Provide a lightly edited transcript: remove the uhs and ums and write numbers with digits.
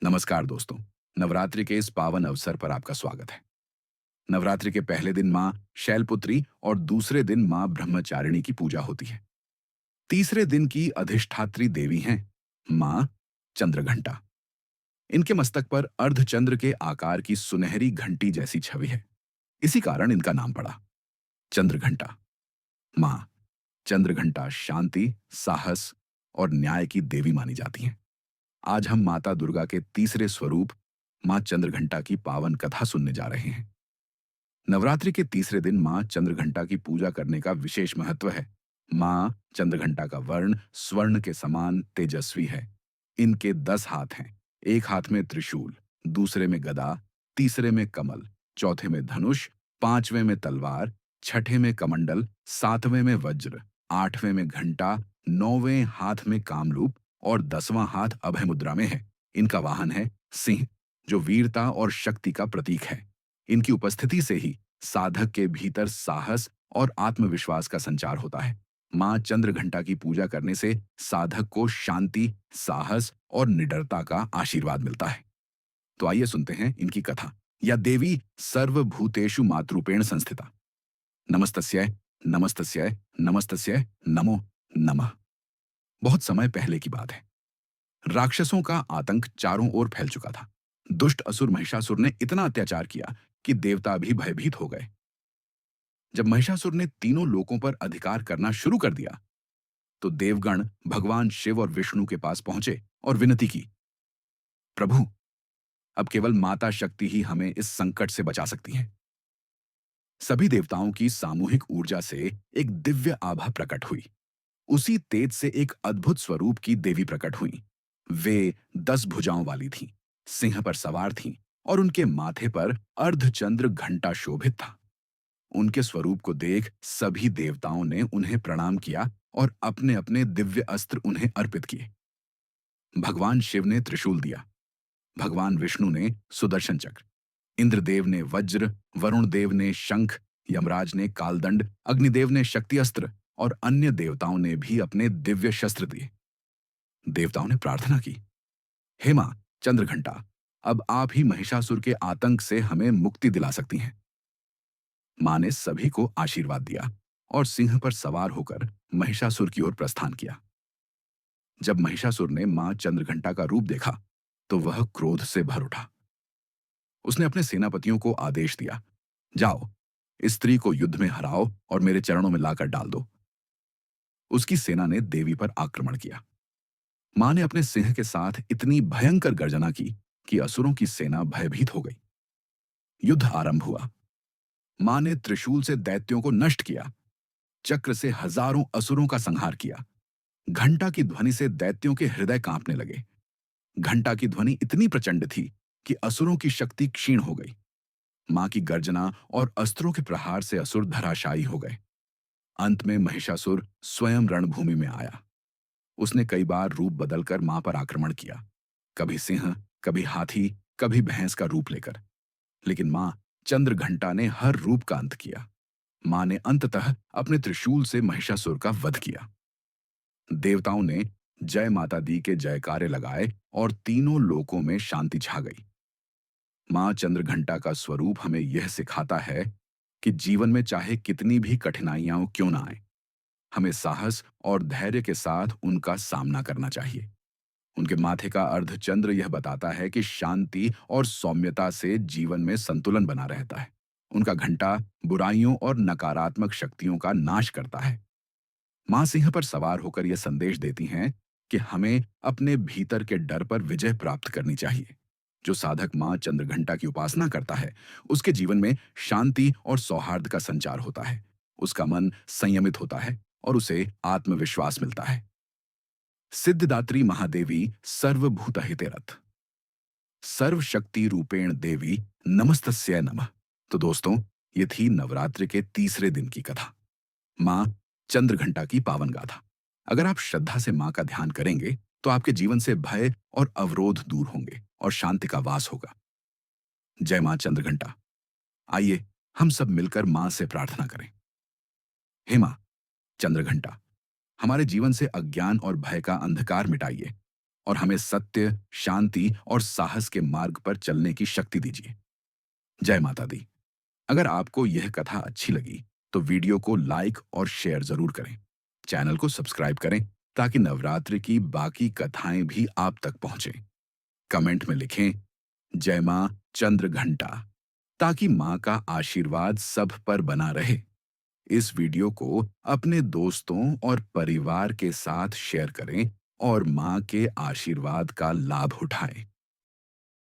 नमस्कार दोस्तों। नवरात्रि के इस पावन अवसर पर आपका स्वागत है। नवरात्रि के पहले दिन माँ शैलपुत्री और दूसरे दिन माँ ब्रह्मचारिणी की पूजा होती है। तीसरे दिन की अधिष्ठात्री देवी हैं माँ चंद्रघंटा। इनके मस्तक पर अर्धचंद्र के आकार की सुनहरी घंटी जैसी छवि है। इसी कारण इनका नाम पड़ा चंद्रघंटा। माँ चंद्रघंटा शांति, साहस और न्याय की देवी मानी जाती हैं। आज हम माता दुर्गा के तीसरे स्वरूप मां चंद्रघंटा की पावन कथा सुनने जा रहे हैं। नवरात्रि के तीसरे दिन मां चंद्रघंटा की पूजा करने का विशेष महत्व है। मां चंद्रघंटा का वर्ण स्वर्ण के समान तेजस्वी है। इनके 10 हाथ हैं। एक हाथ में त्रिशूल, दूसरे में गदा, तीसरे में कमल, चौथे में धनुष, पांचवें में तलवार, छठे में कमंडल, सातवें में वज्र, आठवें में घंटा, नौवें हाथ में कामरूप और 10वां हाथ अभय मुद्रा में है। इनका वाहन है सिंह, जो वीरता और शक्ति का प्रतीक है। इनकी उपस्थिति से ही साधक के भीतर साहस और आत्मविश्वास का संचार होता है। मां चंद्रघंटा की पूजा करने से साधक को शांति, साहस और निडरता का आशीर्वाद मिलता है। तो आइए सुनते हैं इनकी कथा। या देवी सर्वभूतेषु मातृरूपेण संस्थिता। नमस्तस्यै, नमस्तस्यै, नमस्तस्यै, नमो नमः। बहुत समय पहले की बात है। राक्षसों का आतंक चारों ओर फैल चुका था। दुष्ट असुर महिषासुर ने इतना अत्याचार किया कि देवता भी भयभीत हो गए। जब महिषासुर ने तीनों लोकों पर अधिकार करना शुरू कर दिया, तो देवगण भगवान शिव और विष्णु के पास पहुंचे और विनती की, प्रभु, अब केवल माता शक्ति ही हमें इस संकट से बचा सकती हैं। सभी देवताओं की सामूहिक ऊर्जा से एक दिव्य आभा प्रकट हुई। उसी तेज से एक अद्भुत स्वरूप की देवी प्रकट हुई। वे 10 भुजाओं वाली थीं, सिंह पर सवार थीं और उनके माथे पर अर्धचंद्र घंटा शोभित था। उनके स्वरूप को देख सभी देवताओं ने उन्हें प्रणाम किया और अपने अपने दिव्य अस्त्र उन्हें अर्पित किए। भगवान शिव ने त्रिशूल दिया, भगवान विष्णु ने सुदर्शन चक्र, इंद्रदेव ने वज्र, वरुण देव ने शंख, यमराज ने कालदंड, अग्निदेव ने शक्ति अस्त्र और अन्य देवताओं ने भी अपने दिव्य शस्त्र दिए। देवताओं ने प्रार्थना की, हे मां चंद्रघंटा, अब आप ही महिषासुर के आतंक से हमें मुक्ति दिला सकती हैं। मां ने सभी को आशीर्वाद दिया और सिंह पर सवार होकर महिषासुर की ओर प्रस्थान किया। जब महिषासुर ने मां चंद्रघंटा का रूप देखा, तो वह क्रोध से भर उठा। उसने अपने सेनापतियों को आदेश दिया, जाओ, इस स्त्री को युद्ध में हराओ और मेरे चरणों में लाकर डाल दो। उसकी सेना ने देवी पर आक्रमण किया। मां ने अपने सिंह के साथ इतनी भयंकर गर्जना की कि असुरों की सेना भयभीत हो गई। युद्ध आरंभ हुआ। मां ने त्रिशूल से दैत्यों को नष्ट किया, चक्र से हजारों असुरों का संहार किया। घंटा की ध्वनि से दैत्यों के हृदय कांपने लगे। घंटा की ध्वनि इतनी प्रचंड थी कि असुरों की शक्ति क्षीण हो गई। मां की गर्जना और अस्त्रों के प्रहार से असुर धराशायी हो गए। अंत में महिषासुर स्वयं रणभूमि में आया। उसने कई बार रूप बदलकर मां पर आक्रमण किया, कभी सिंह, कभी हाथी, कभी भैंस का रूप लेकर। लेकिन मां चंद्रघंटा ने हर रूप का अंत किया। मां ने अंततः अपने त्रिशूल से महिषासुर का वध किया। देवताओं ने जय माता दी के जयकारे लगाए और तीनों लोकों में शांति छा गई। मां चंद्रघंटा का स्वरूप हमें यह सिखाता है कि जीवन में चाहे कितनी भी कठिनाइयां क्यों ना आए, हमें साहस और धैर्य के साथ उनका सामना करना चाहिए। उनके माथे का अर्धचंद्र यह बताता है कि शांति और सौम्यता से जीवन में संतुलन बना रहता है। उनका घंटा बुराइयों और नकारात्मक शक्तियों का नाश करता है। मां सिंह पर सवार होकर यह संदेश देती हैं कि हमें अपने भीतर के डर पर विजय प्राप्त करनी चाहिए। जो साधक मां चंद्रघंटा की उपासना करता है, उसके जीवन में शांति और सौहार्द का संचार होता है। उसका मन संयमित होता है और उसे आत्मविश्वास मिलता है। सिद्धिदात्री महादेवी सर्वभूतहिते रथ, सर्वशक्ति रूपेण देवी नमस्तस्यै नमः। तो दोस्तों, ये थी नवरात्रि के तीसरे दिन की कथा, मां चंद्रघंटा की पावन गाथा। अगर आप श्रद्धा से मां का ध्यान करेंगे, तो आपके जीवन से भय और अवरोध दूर होंगे और शांति का वास होगा। जय मां चंद्रघंटा। आइए हम सब मिलकर मां से प्रार्थना करें। हे मां चंद्रघंटा, हमारे जीवन से अज्ञान और भय का अंधकार मिटाइए और हमें सत्य, शांति और साहस के मार्ग पर चलने की शक्ति दीजिए। जय माता दी। अगर आपको यह कथा अच्छी लगी तो वीडियो को लाइक और शेयर जरूर करें। चैनल को सब्सक्राइब करें ताकि नवरात्रि की बाकी कथाएं भी आप तक पहुंचें। कमेंट में लिखें जय मां चंद्र घंटा ताकि मां का आशीर्वाद सब पर बना रहे। इस वीडियो को अपने दोस्तों और परिवार के साथ शेयर करें और मां के आशीर्वाद का लाभ उठाएं।